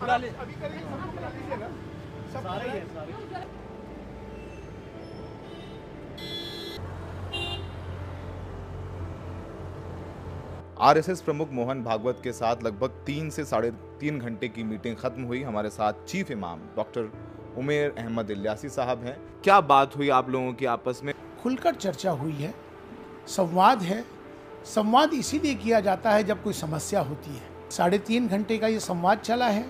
अभी करिए, सबको बुला लीजिए ना, सब सारे हैं सारे। आरएसएस प्रमुख मोहन भागवत के साथ लगभग 3 से 3.5 घंटे की मीटिंग खत्म हुई। हमारे साथ चीफ इमाम डॉक्टर उमेर अहमद इल्यासी साहब हैं। क्या बात हुई आप लोगों की आपस में? खुलकर चर्चा हुई है, संवाद है। संवाद इसीलिए किया जाता है जब कोई समस्या होती है। 3.5 घंटे का ये संवाद चला है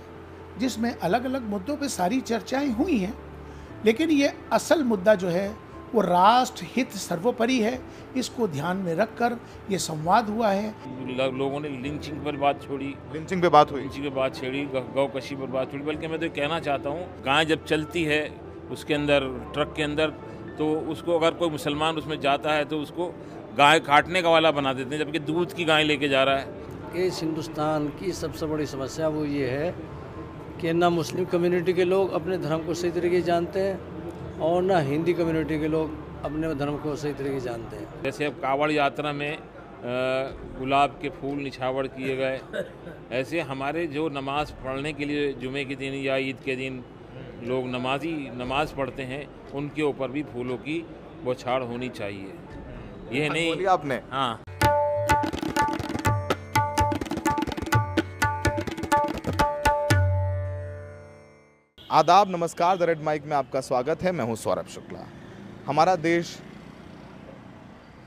जिसमें अलग अलग मुद्दों पे सारी चर्चाएं हुई हैं, लेकिन ये असल मुद्दा जो है वो राष्ट्र हित सर्वोपरि है। इसको ध्यान में रखकर ये संवाद हुआ है। लोगों ने लिंचिंग पर बात छोड़ी, लिंचिंग पे बात हुई, लिंचिंग पे बात छेड़ी, गौ कशी पर बात छोड़ी। बल्कि मैं तो कहना चाहता हूँ, गाय जब चलती है उसके अंदर, ट्रक के अंदर, तो उसको अगर कोई मुसलमान उसमें जाता है तो उसको गाय काटने का वाला बना देते हैं, जबकि दूध की गाय लेके जा रहा है। इस हिंदुस्तान की सबसे बड़ी समस्या वो ये है कि ना मुस्लिम कम्युनिटी के लोग अपने धर्म को सही तरीके से जानते हैं और ना हिंदी कम्युनिटी के लोग अपने धर्म को सही तरीके से जानते हैं। जैसे अब कावड़ यात्रा में गुलाब के फूल निछावर किए गए, ऐसे हमारे जो नमाज़ पढ़ने के लिए जुमे के दिन या ईद के दिन लोग नमाज पढ़ते हैं, उनके ऊपर भी फूलों की बौछार होनी चाहिए। ये नहीं बोलिए आपने। हाँ, आदाब, नमस्कार। द रेड माइक में आपका स्वागत है। मैं हूं सौरभ शुक्ला। हमारा देश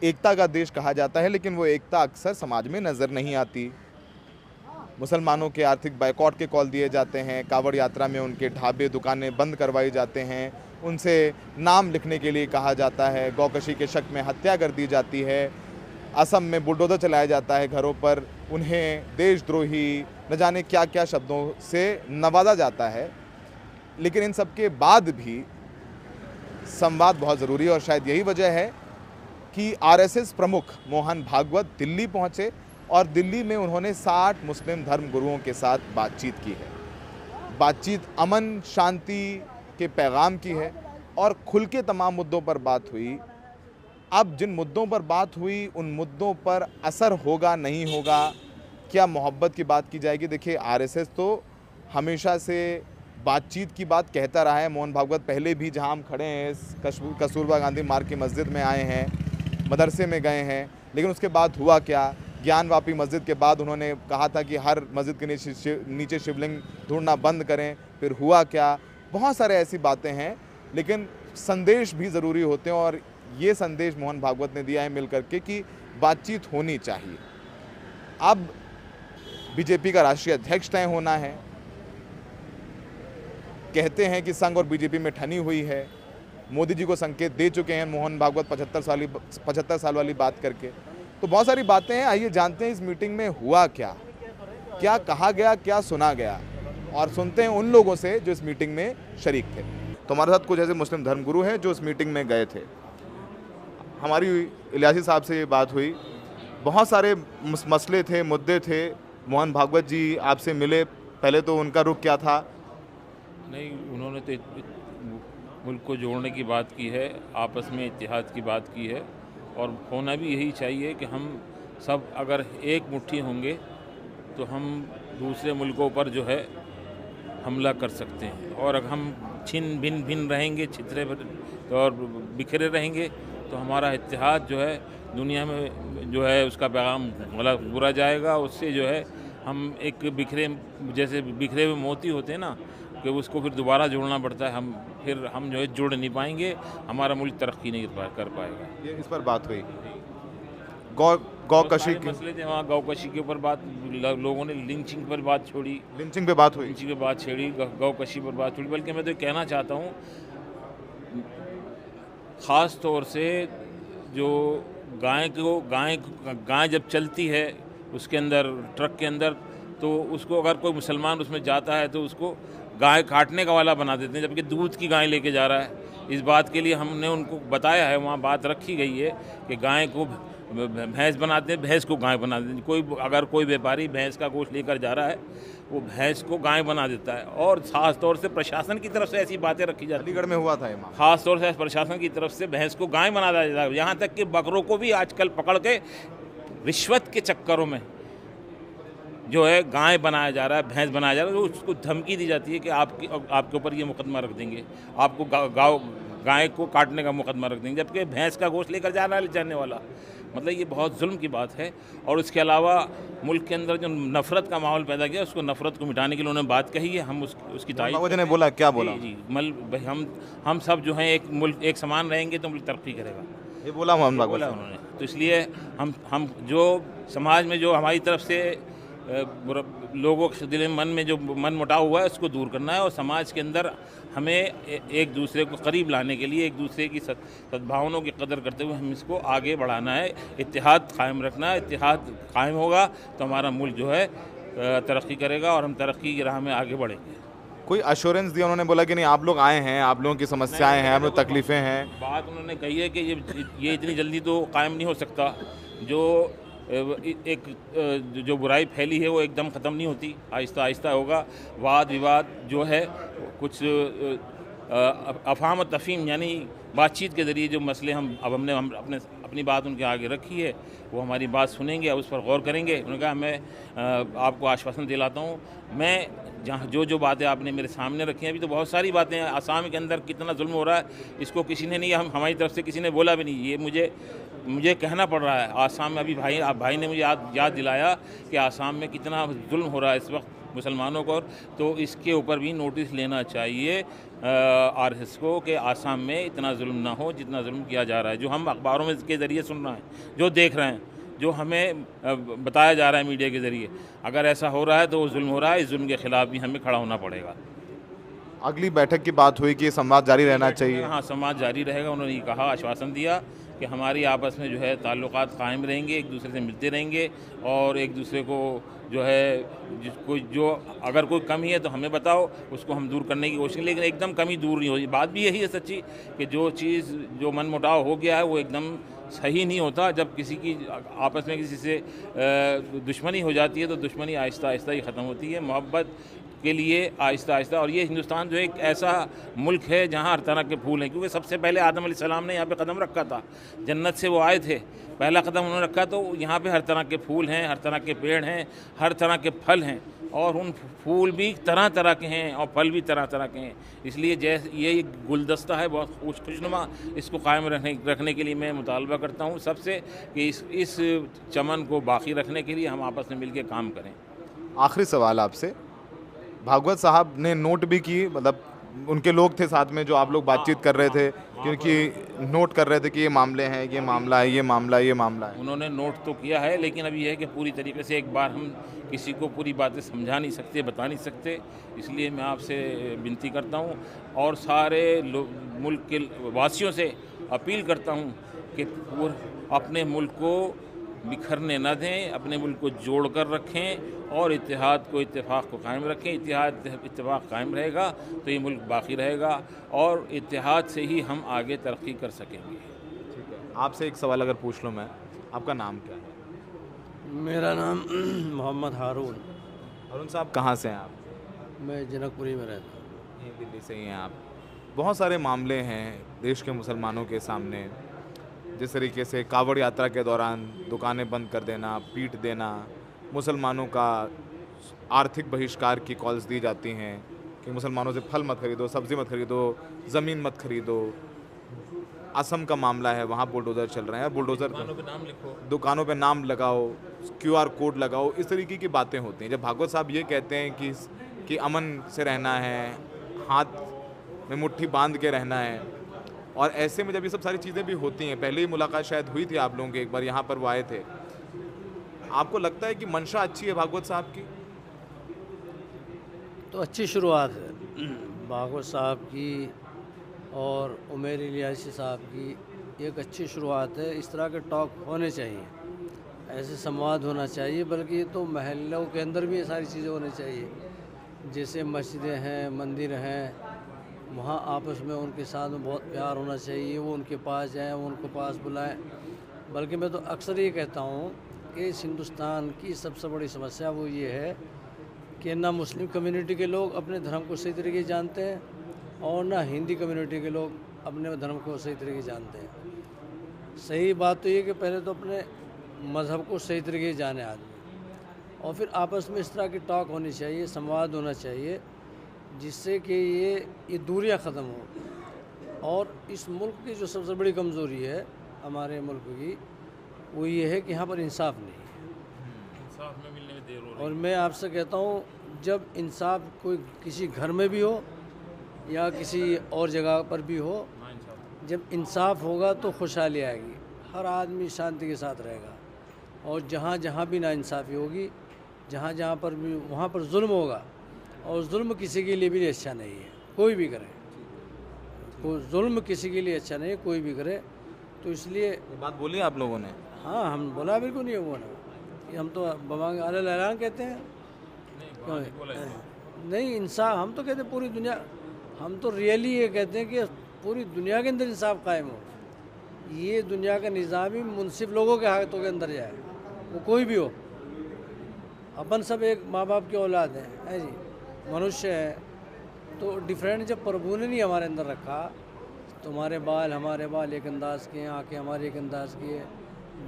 एकता का देश कहा जाता है, लेकिन वो एकता अक्सर समाज में नज़र नहीं आती। मुसलमानों के आर्थिक बायकॉट के कॉल दिए जाते हैं, कावड़ यात्रा में उनके ढाबे दुकानें बंद करवाई जाते हैं, उनसे नाम लिखने के लिए कहा जाता है, गौकशी के शक में हत्या कर दी जाती है, असम में बुलडोजर चलाया जाता है घरों पर, उन्हें देशद्रोही न जाने क्या क्या शब्दों से नवाजा जाता है। लेकिन इन सब के बाद भी संवाद बहुत ज़रूरी है और शायद यही वजह है कि आरएसएस प्रमुख मोहन भागवत दिल्ली पहुंचे और दिल्ली में उन्होंने 60 मुस्लिम धर्म गुरुओं के साथ बातचीत की है। बातचीत अमन शांति के पैगाम की है और खुल के तमाम मुद्दों पर बात हुई। अब जिन मुद्दों पर बात हुई उन मुद्दों पर असर होगा नहीं होगा, क्या मोहब्बत की बात की जाएगी? देखिए, आरएसएस तो हमेशा से बातचीत की बात कहता रहा है। मोहन भागवत पहले भी जहां हम खड़े हैं, कस्तूरबा गांधी मार्ग की मस्जिद में आए हैं, मदरसे में गए हैं, लेकिन उसके बाद हुआ क्या? ज्ञानवापी मस्जिद के बाद उन्होंने कहा था कि हर मस्जिद के नीचे शिवलिंग ढूंढना बंद करें, फिर हुआ क्या? बहुत सारे ऐसी बातें हैं, लेकिन संदेश भी ज़रूरी होते हैं और ये संदेश मोहन भागवत ने दिया है मिल करके कि बातचीत होनी चाहिए। अब बीजेपी का राष्ट्रीय अध्यक्ष तय होना है। कहते हैं कि संघ और बीजेपी में ठनी हुई है। मोदी जी को संकेत दे चुके हैं मोहन भागवत 75 साल वाली बात करके। तो बहुत सारी बातें हैं। आइए जानते हैं इस मीटिंग में हुआ क्या, क्या कहा गया, क्या सुना गया, और सुनते हैं उन लोगों से जो इस मीटिंग में शरीक थे। तो हमारे साथ कुछ ऐसे मुस्लिम धर्मगुरु हैं जो इस मीटिंग में गए थे। हमारी इल्यासी साहब से ये बात हुई, बहुत सारे मसले थे, मुद्दे थे। मोहन भागवत जी आपसे मिले, पहले तो उनका रुख क्या था? नहीं, उन्होंने तो मुल्क को जोड़ने की बात की है, आपस में इत्तेहाद की बात की है, और होना भी यही चाहिए कि हम सब अगर एक मुट्ठी होंगे तो हम दूसरे मुल्कों पर जो है हमला कर सकते हैं। और अगर हम भिन्न रहेंगे, छितरे और बिखरे रहेंगे, तो हमारा इत्तेहाद जो है दुनिया में जो है उसका पैगाम गलत बुरा जाएगा। उससे जो है हम एक जैसे बिखरे हुए मोती होते हैं ना, कि उसको फिर दोबारा जोड़ना पड़ता है। हम जो है जुड़ नहीं पाएंगे, हमारा मुल्क तरक्की नहीं कर पाएगा। ये इस पर बात हुई। गौकशी के मसले थे वहाँ, गौकशी के ऊपर बात, लोगों ने लिंचिंग पर बात छोड़ी, लिंचिंग पे बात हुई, लिंचिंग पे बात छेड़ी, गौकशी पर बात छोड़ी। बल्कि मैं तो कहना चाहता हूँ, ख़ास तौर से जो गाय जब चलती है उसके अंदर, ट्रक के अंदर, तो उसको अगर कोई मुसलमान उसमें जाता है तो उसको गाय काटने का वाला बना देते हैं, जबकि दूध की गाय लेके जा रहा है। इस बात के लिए हमने उनको बताया है, वहाँ बात रखी गई है कि गाय को भैंस बनाते हैं, भैंस को गाय बना देते हैं। अगर कोई व्यापारी भैंस का गोश्त लेकर जा रहा है, वो भैंस को गाय बना देता है। और ख़ास तौर से प्रशासन की तरफ से ऐसी बातें रखी जाती हैं। अलीगढ़ में हुआ था ये। ख़ास तौर से प्रशासन की तरफ से भैंस को गाय बना दिया जाता है। यहाँ तक कि बकरों को भी आजकल पकड़ के रिश्वत के चक्करों में जो है गाय बनाया जा रहा है, भैंस बनाया जा रहा है, तो उसको धमकी दी जाती है कि आपके ऊपर ये मुकदमा रख देंगे, आपको गाय को काटने का मुकदमा रख देंगे, जबकि भैंस का गोश्त लेकर जा रहा है ले जाने वाला। मतलब ये बहुत जुल्म की बात है। और इसके अलावा मुल्क के अंदर जो नफ़रत का माहौल पैदा किया, उसको नफ़रत को मिटाने के लिए उन्होंने बात कही है, हम उसकी तारीफ ने बोला, क्या बोला? जी, भाई हम सब जो हैं एक समान रहेंगे तो मुल्क तरक्की करेगा, ये बोला मोहम्मद बोला उन्होंने। तो इसलिए हम जो समाज में जो हमारी तरफ से लोगों के दिल मन में जो मन मुटाव हुआ है उसको दूर करना है, और समाज के अंदर हमें एक दूसरे को करीब लाने के लिए, एक दूसरे की सद्भावनाओं की कदर करते हुए हम इसको आगे बढ़ाना है, इत्तेहाद कायम रखना है। इत्तेहाद कायम होगा तो हमारा मुल्क जो है तरक्की करेगा और हम तरक्की की राह में आगे बढ़ेंगे। कोई अश्योरेंस दिया उन्होंने? बोला कि नहीं, आप लोग आए हैं, आप लोगों की समस्याएं हैं, आप लोग तकलीफ़ें हैं। बात उन्होंने कही है कि ये इतनी जल्दी तो कायम नहीं हो सकता। जो जो बुराई फैली है वो एकदम ख़त्म नहीं होती, आहिस्ता आहिस्ता होगा। वाद विवाद जो है कुछ अफाम तफ़हीम यानी बातचीत के ज़रिए जो मसले हम अपनी बात उनके आगे रखी है, वो हमारी बात सुनेंगे, उस पर गौर करेंगे। उन्होंने कहा मैं आपको आश्वासन दिलाता हूँ, मैं जहाँ जो बातें आपने मेरे सामने रखी हैं, अभी तो बहुत सारी बातें हैं। आसाम के अंदर कितना जुल्म हो रहा है, इसको किसी ने नहीं, हमारी तरफ से किसी ने बोला भी नहीं। ये मुझे कहना पड़ रहा है। आसाम में अभी भाई ने मुझे याद दिलाया कि आसाम में कितना जुल्म हो रहा है इस वक्त मुसलमानों को, तो इसके ऊपर भी नोटिस लेना चाहिए RSS को कि आसाम में इतना जुल्म ना हो जितना जुल्म किया जा रहा है, जो हम अखबारों में के ज़रिए सुन रहे हैं, जो देख रहे हैं, जो हमें बताया जा रहा है मीडिया के ज़रिए। अगर ऐसा हो रहा है तो वो जुल्म हो रहा है, इस जुल्म के ख़िलाफ़ भी हमें खड़ा होना पड़ेगा। अगली बैठक की बात हुई कि ये संवाद जारी रहना चाहिए। हाँ, संवाद जारी रहेगा। उन्होंने ये कहा, आश्वासन दिया कि हमारी आपस में जो है ताल्लुकात कायम रहेंगे, एक दूसरे से मिलते रहेंगे और एक दूसरे को जो है जो अगर कोई कमी है तो हमें बताओ, उसको हम दूर करने की कोशिश। लेकिन एकदम कमी दूर नहीं होगी। बात भी यही है सच्ची कि जो मन मुटाव हो गया है वो एकदम सही नहीं होता। जब किसी की आपस में किसी से दुश्मनी हो जाती है तो दुश्मनी आहिस्ता आहिस्ता ही ख़त्म होती है, मोहब्बत के लिए आहिस्ता आहिस्ता। और ये हिंदुस्तान जो एक ऐसा मुल्क है जहाँ हर तरह के फूल हैं, क्योंकि सबसे पहले आदम अलैहिस्सलाम ने यहाँ पे कदम रखा था, जन्नत से वो आए थे, पहला कदम उन्होंने रखा, तो यहाँ पे हर तरह के फूल हैं, हर तरह के पेड़ हैं, हर तरह के फल हैं, और उन फूल भी तरह तरह के हैं और फल भी तरह तरह के हैं। इसलिए जैसे ये गुलदस्ता है बहुत खुशनुमा, इसको कायम रखने के लिए मैं मुतालबा करता हूँ सबसे कि इस चमन को बाकी रखने के लिए हम आपस में मिल के काम करें। आखिरी सवाल आपसे, भागवत साहब ने नोट भी की, मतलब उनके लोग थे साथ में जो आप लोग बातचीत कर रहे थे, क्योंकि नोट कर रहे थे कि ये मामले हैं, ये मामला है, ये मामला है, ये मामला है। उन्होंने नोट तो किया है, लेकिन अभी यह है कि पूरी तरीके से एक बार हम किसी को पूरी बातें समझा नहीं सकते, बता नहीं सकते। इसलिए मैं आपसे विनती करता हूँ और सारे मुल्क के वासियों से अपील करता हूँ कि अपने मुल्क को बिखरने न दें, अपने मुल्क को जोड़ कर रखें और इत्तेहाद को, इत्तेफाक को कायम रखें। इत्तेफाक कायम रहेगा तो ये मुल्क बाकी रहेगा और इत्तेहाद से ही हम आगे तरक्की कर सकेंगे। ठीक है, आपसे एक सवाल अगर पूछ लूँ मैं, आपका नाम क्या है? मेरा नाम मोहम्मद हारून। हारून साहब, कहाँ से हैं आप? मैं जनकपुरी में रहता हूँ। ये दिल्ली से ही हैं आप। बहुत सारे मामले हैं देश के मुसलमानों के सामने, जिस तरीके से कावड़ यात्रा के दौरान दुकानें बंद कर देना, पीट देना, मुसलमानों का आर्थिक बहिष्कार की कॉल्स दी जाती हैं कि मुसलमानों से फल मत खरीदो, सब्ज़ी मत खरीदो, ज़मीन मत खरीदो। असम का मामला है, वहाँ बुलडोज़र चल रहे हैं, बुलडोज़र नाम लिखो, दुकानों पे नाम लगाओ, QR कोड लगाओ, इस तरीके की बातें होती हैं। जब भागवत साहब ये कहते हैं कि अमन से रहना है, हाथ में मुट्ठी बांध के रहना है, और ऐसे में जब ये सब सारी चीज़ें भी होती हैं, पहले ही मुलाकात शायद हुई थी आप लोगों की, एक बार यहाँ पर वो आए थे, आपको लगता है कि मंशा अच्छी है भागवत साहब की? तो अच्छी शुरुआत है भागवत साहब की और उमर इलियासी साहब की, एक अच्छी शुरुआत है। इस तरह के टॉक होने चाहिए, ऐसे संवाद होना चाहिए, बल्कि ये तो महल्लों के अंदर भी ये सारी चीज़ें होनी चाहिए। जैसे मस्जिदें हैं, मंदिर हैं, वहाँ आपस में उनके साथ में बहुत प्यार होना चाहिए। वो उनके पास जाएं, वो उनको पास बुलाएं। बल्कि मैं तो अक्सर ये कहता हूँ कि इस हिंदुस्तान की सबसे बड़ी समस्या वो ये है कि ना मुस्लिम कम्युनिटी के लोग अपने धर्म को सही तरीके से जानते हैं और ना हिंदी कम्युनिटी के लोग अपने धर्म को सही तरीके से जानते हैं। सही बात तो ये कि पहले तो अपने मज़हब को सही तरीके से जाने आदमी, और फिर आपस में इस तरह की टॉक होनी चाहिए, संवाद होना चाहिए, जिससे कि ये दूरियां ख़त्म हो। और इस मुल्क की जो सबसे बड़ी कमज़ोरी है हमारे मुल्क की, वो ये है कि यहाँ पर इंसाफ नहीं है। इंसाफ में मिलने में देर हो रही और मैं आपसे कहता हूँ, जब इंसाफ कोई किसी घर में भी हो या किसी और जगह पर भी हो, जब इंसाफ होगा तो खुशहाली आएगी, हर आदमी शांति के साथ रहेगा। और जहाँ जहाँ भी नाइंसाफ़ी होगी, जहाँ जहाँ पर भी वहाँ पर जुल्म होगा, और जुल्म किसी के लिए भी अच्छा नहीं है, कोई भी करे, कोई जुल्म किसी के लिए अच्छा नहीं है, कोई भी करे। तो इसलिए ये बात बोली आप लोगों ने? हाँ, हम बोला बिल्कुल नहीं हुआ ना, हम तो बवांग ऐलान कहते हैं। नहीं, इंसाफ हम तो कहते हैं पूरी दुनिया, हम तो रियली ये कहते हैं कि पूरी दुनिया के अंदर इंसाफ कायम हो। ये दुनिया का निज़ाम ही मुनसिफ लोगों के हाथों के अंदर जाए, वो कोई भी हो। अपन सब एक माँ बाप की औलाद है जी, मनुष्य है। तो डिफरेंट जब प्रभु ने नहीं हमारे अंदर रखा, तुम्हारे बाल हमारे बाल एक अंदाज़ के हैं, आँखें हमारे एक अंदाज़ की है,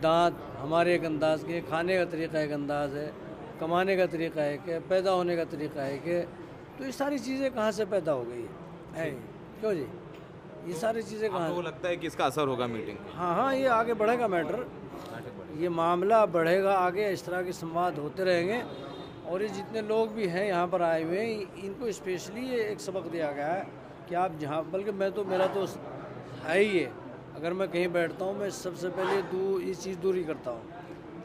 दांत हमारे एक अंदाज़ के, खाने का तरीका एक अंदाज़ है, कमाने का तरीका है कि, पैदा होने का तरीका है कि। तो ये सारी चीज़ें कहाँ से पैदा हो गई है क्यों जी? ये सारी चीज़ें कहाँ? आपको लगता है कि इसका असर होगा मीटिंग? हाँ हाँ, ये आगे बढ़ेगा मैटर, ये मामला बढ़ेगा आगे, इस तरह के संवाद होते रहेंगे। और ये जितने लोग भी हैं यहाँ पर आए हुए हैं, इनको स्पेशली ये एक सबक दिया गया है कि आप जहाँ, बल्कि मैं तो, मेरा तो है ही है, अगर मैं कहीं बैठता हूँ मैं सबसे पहले ये चीज़ दूरी करता हूँ।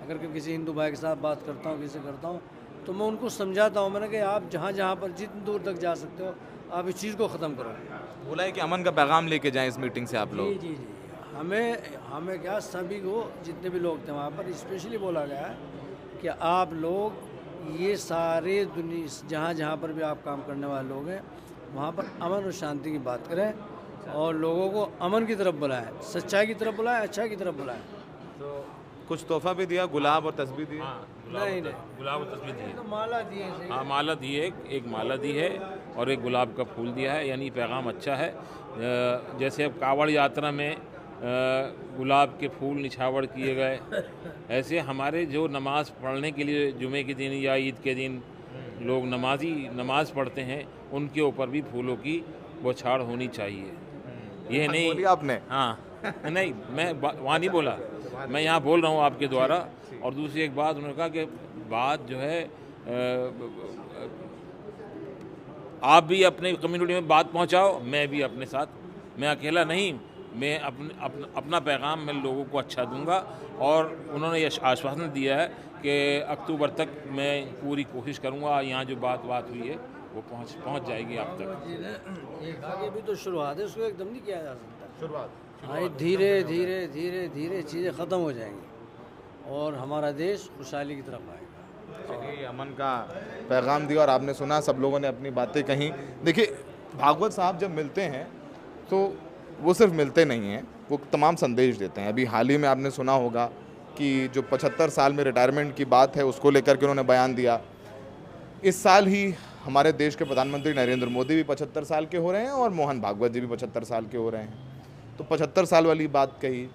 अगर किसी हिंदू भाई के साथ बात करता हूँ, किसी करता हूँ, तो मैं उनको समझाता हूँ, मैंने कि आप जहाँ पर जितनी दूर तक जा सकते हो, आप इस चीज़ को ख़त्म करो। बोला है कि अमन का पैगाम लेके जाएं इस मीटिंग से आप लोग। जी जी जी, हमें क्या, सभी को, जितने भी लोग थे वहाँ पर स्पेशली बोला गया है कि आप लोग ये सारे दुनिया जहाँ जहाँ पर भी आप काम करने वाले लोग हैं, वहाँ पर अमन और शांति की बात करें और लोगों को अमन की तरफ बुलाएं, सच्चाई की तरफ बुलाएं, अच्छाई की तरफ बुलाएं। तो कुछ तोहफा भी दिया, गुलाब और तस्बीह दी? नहीं, गुलाब और तस्वीर दी है। तो माला दिए हैं। हाँ, माला दी है, एक माला दी है और एक गुलाब का फूल दिया है, यानी पैगाम अच्छा है। जैसे अब कावड़ यात्रा में गुलाब के फूल निछावर किए गए, ऐसे हमारे जो नमाज़ पढ़ने के लिए जुमे के दिन या ईद के दिन लोग नमाज पढ़ते हैं, उनके ऊपर भी फूलों की बौछार होनी चाहिए। ये नहीं बोली आपने? हाँ, नहीं, मैं वहाँ नहीं बोला, मैं यहाँ बोल रहा हूँ आपके द्वारा। और दूसरी एक बात उन्होंने कहा कि बात जो है, आप भी अपने कम्युनिटी में बात पहुँचाओ, मैं भी अपने साथ, मैं अकेला नहीं, मैं अपना पैगाम मैं लोगों को अच्छा दूंगा। और उन्होंने ये आश्वासन दिया है कि अक्टूबर तक मैं पूरी कोशिश करूंगा, यहाँ जो बात हुई है वो पहुँच जाएगी आप तक। ये कहा कि अभी तो शुरुआत है, उसको एकदम नहीं किया जा सकता। शुरुआत हाँ, ये धीरे धीरे धीरे धीरे चीज़ें ख़त्म हो जाएंगी और हमारा देश खुशहाली की तरफ आएगा। चलिए, अमन का पैगाम दिया और आपने सुना, सब लोगों ने अपनी बातें कहीं। देखिए, भागवत साहब जब मिलते हैं तो वो सिर्फ मिलते नहीं हैं, वो तमाम संदेश देते हैं। अभी हाल ही में आपने सुना होगा कि जो 75 साल में रिटायरमेंट की बात है, उसको लेकर के उन्होंने बयान दिया। इस साल ही हमारे देश के प्रधानमंत्री नरेंद्र मोदी भी 75 साल के हो रहे हैं और मोहन भागवत जी भी 75 साल के हो रहे हैं। तो 75 साल वाली बात कही,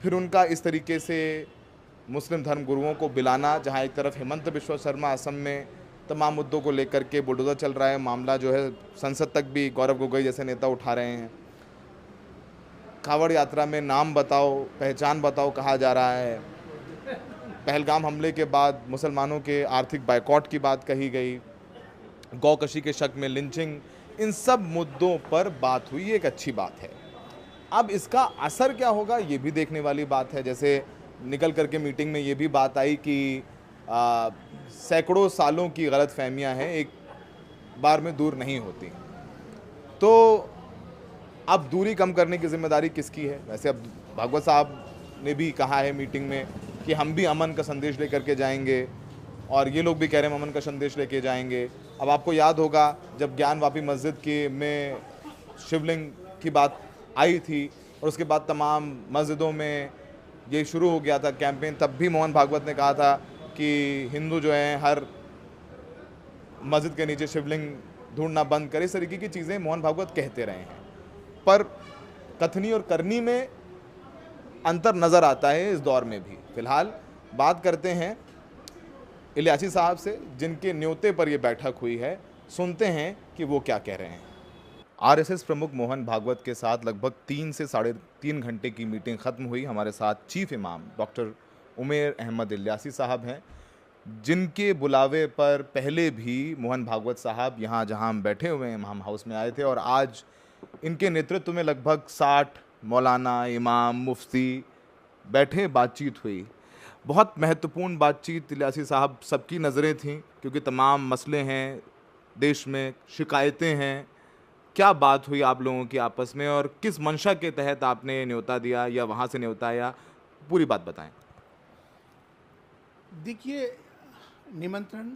फिर उनका इस तरीके से मुस्लिम धर्म गुरुओं को बिलाना, जहाँ एक तरफ हेमंत बिश्वा शर्मा असम में तमाम मुद्दों को लेकर के बुलडोजर चल रहा है, मामला जो है संसद तक भी गौरव गोगोई जैसे नेता उठा रहे हैं। कावड़ यात्रा में नाम बताओ, पहचान बताओ कहा जा रहा है। पहलगाम हमले के बाद मुसलमानों के आर्थिक बायकॉट की बात कही गई, गौकशी के शक में लिंचिंग, इन सब मुद्दों पर बात हुई, एक अच्छी बात है। अब इसका असर क्या होगा ये भी देखने वाली बात है। जैसे निकल करके मीटिंग में ये भी बात आई कि सैकड़ों सालों की गलतफहमियां हैं, एक बार में दूर नहीं होती। तो अब दूरी कम करने की जिम्मेदारी किसकी है? वैसे अब भागवत साहब ने भी कहा है मीटिंग में कि हम भी अमन का संदेश लेकर के जाएंगे, और ये लोग भी कह रहे हैं अमन का संदेश लेके जाएंगे। अब आपको याद होगा जब ज्ञानवापी मस्जिद के में शिवलिंग की बात आई थी और उसके बाद तमाम मस्जिदों में ये शुरू हो गया था कैंपेन, तब भी मोहन भागवत ने कहा था कि हिंदू जो हैं हर मस्जिद के नीचे शिवलिंग ढूंढना बंद करे। इस तरीके की चीज़ें मोहन भागवत कहते रहे हैं, पर कथनी और करनी में अंतर नज़र आता है इस दौर में भी। फिलहाल बात करते हैं इलियासी साहब से, जिनके न्योते पर यह बैठक हुई है। सुनते हैं कि वो क्या कह रहे हैं। आरएसएस प्रमुख मोहन भागवत के साथ लगभग 3 से 3.5 घंटे की मीटिंग खत्म हुई। हमारे साथ चीफ इमाम डॉक्टर उमेर अहमद इलियासी साहब हैं, जिनके बुलावे पर पहले भी मोहन भागवत साहब यहाँ जहाँ हम बैठे हुए हैं इमाम हाउस में आए थे, और आज इनके नेतृत्व में लगभग 60 मौलाना, इमाम, मुफ्ती बैठे, बातचीत हुई। बहुत महत्वपूर्ण बातचीत इलियासी साहब, सबकी नज़रें थीं क्योंकि तमाम मसले हैं देश में, शिकायतें हैं। क्या बात हुई आप लोगों की आपस में और किस मंशा के तहत आपने न्योता दिया या वहाँ से न्योता आया, पूरी बात बताएं। देखिए, निमंत्रण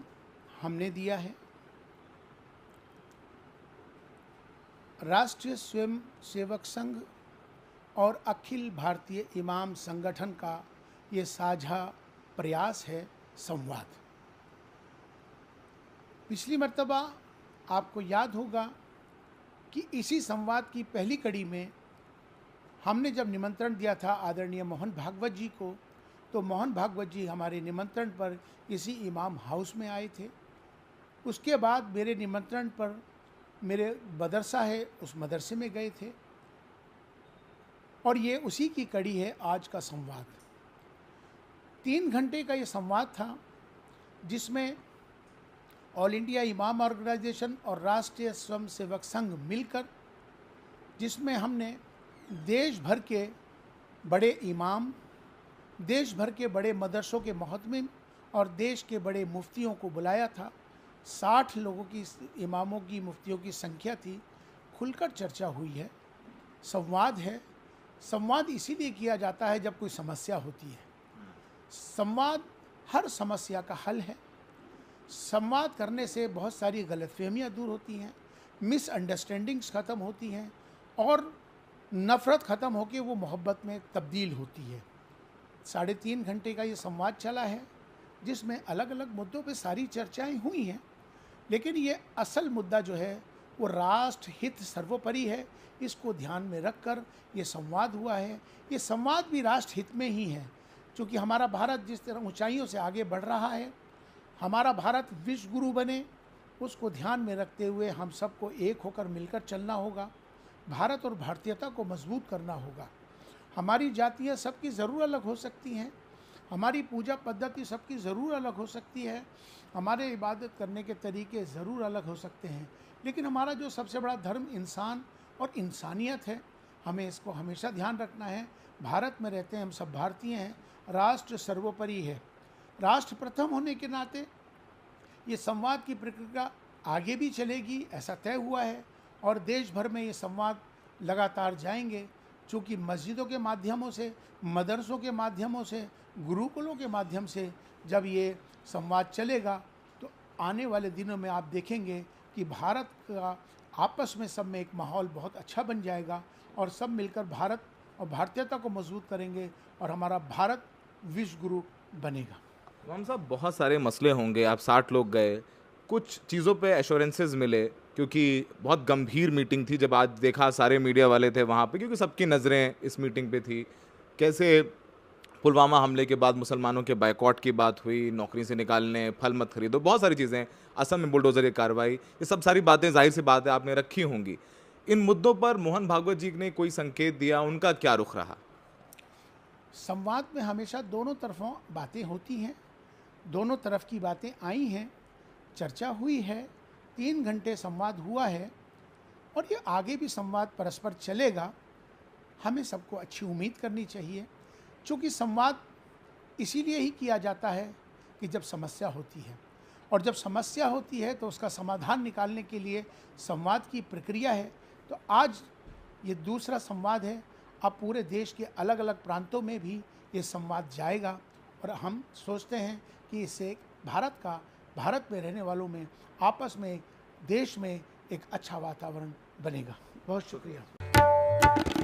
हमने दिया है। राष्ट्रीय स्वयं सेवक संघ और अखिल भारतीय इमाम संगठन का ये साझा प्रयास है संवाद। पिछली मर्तबा आपको याद होगा कि इसी संवाद की पहली कड़ी में हमने जब निमंत्रण दिया था आदरणीय मोहन भागवत जी को, तो मोहन भागवत जी हमारे निमंत्रण पर इसी इमाम हाउस में आए थे। उसके बाद मेरे निमंत्रण पर मेरे मदरसा है, उस मदरसे में गए थे, और ये उसी की कड़ी है आज का संवाद। 3 घंटे का ये संवाद था, जिसमें ऑल इंडिया इमाम ऑर्गेनाइजेशन और राष्ट्रीय स्वयं सेवक संघ मिलकर, जिसमें हमने देश भर के बड़े इमाम, देश भर के बड़े मदरसों के मोहतमिम और देश के बड़े मुफ्तियों को बुलाया था। 60 लोगों की, इमामों की, मुफ्तियों की संख्या थी। खुलकर चर्चा हुई है, संवाद है। संवाद इसीलिए किया जाता है जब कोई समस्या होती है। संवाद हर समस्या का हल है। संवाद करने से बहुत सारी गलतफहमियां दूर होती हैं, मिसअंडरस्टैंडिंग्स ख़त्म होती हैं और नफ़रत ख़त्म होकर वो मोहब्बत में तब्दील होती है। 3.5 घंटे का ये संवाद चला है, जिसमें अलग अलग मुद्दों पे सारी चर्चाएं हुई हैं, लेकिन ये असल मुद्दा जो है वो राष्ट्र हित सर्वोपरि है। इसको ध्यान में रखकर ये संवाद हुआ है। ये संवाद भी राष्ट्र हित में ही है, क्योंकि हमारा भारत जिस तरह ऊंचाइयों से आगे बढ़ रहा है, हमारा भारत विश्व गुरु बने, उसको ध्यान में रखते हुए हम सबको एक होकर मिलकर चलना होगा। भारत और भारतीयता को मजबूत करना होगा। हमारी जातियाँ सबकी ज़रूर अलग हो सकती हैं, हमारी पूजा पद्धति सबकी ज़रूर अलग हो सकती है, हमारे इबादत करने के तरीके ज़रूर अलग हो सकते हैं, लेकिन हमारा जो सबसे बड़ा धर्म इंसान और इंसानियत है, हमें इसको हमेशा ध्यान रखना है। भारत में रहते हैं, हम सब भारतीय हैं, राष्ट्र सर्वोपरि है। राष्ट्र प्रथम होने के नाते ये संवाद की प्रक्रिया आगे भी चलेगी, ऐसा तय हुआ है, और देश भर में ये संवाद लगातार जाएंगे, चूँकि मस्जिदों के माध्यमों से, मदरसों के माध्यमों से, गुरुकुलों के माध्यम से जब ये संवाद चलेगा तो आने वाले दिनों में आप देखेंगे कि भारत का आपस में सब में एक माहौल बहुत अच्छा बन जाएगा और सब मिलकर भारत और भारतीयता को मजबूत करेंगे और हमारा भारत विश्व गुरु बनेगा। इमाम साहब, बहुत सारे मसले होंगे, आप 60 लोग गए, कुछ चीज़ों पे एश्योरेंसेस मिले, क्योंकि बहुत गंभीर मीटिंग थी। जब आज देखा सारे मीडिया वाले थे वहाँ पे, क्योंकि सबकी नज़रें इस मीटिंग पे थी। कैसे पुलवामा हमले के बाद मुसलमानों के बायकॉट की बात हुई, नौकरी से निकालने, फल मत खरीदो, बहुत सारी चीज़ें, असम में बुलडोज़र की कार्रवाई, ये सब सारी बातें जाहिर सी बात है आपने रखी होंगी। इन मुद्दों पर मोहन भागवत जी ने कोई संकेत दिया, उनका क्या रुख रहा? संवाद में हमेशा दोनों तरफों बातें होती हैं, दोनों तरफ की बातें आई हैं, चर्चा हुई है, 3 घंटे संवाद हुआ है और ये आगे भी संवाद परस्पर चलेगा। हमें सबको अच्छी उम्मीद करनी चाहिए, क्योंकि संवाद इसीलिए ही किया जाता है कि जब समस्या होती है, और जब समस्या होती है तो उसका समाधान निकालने के लिए संवाद की प्रक्रिया है। तो आज ये दूसरा संवाद है। अब पूरे देश के अलग अलग प्रांतों में भी ये संवाद जाएगा और हम सोचते हैं कि इससे भारत में रहने वालों में आपस में, देश में एक अच्छा वातावरण बनेगा। बहुत शुक्रिया।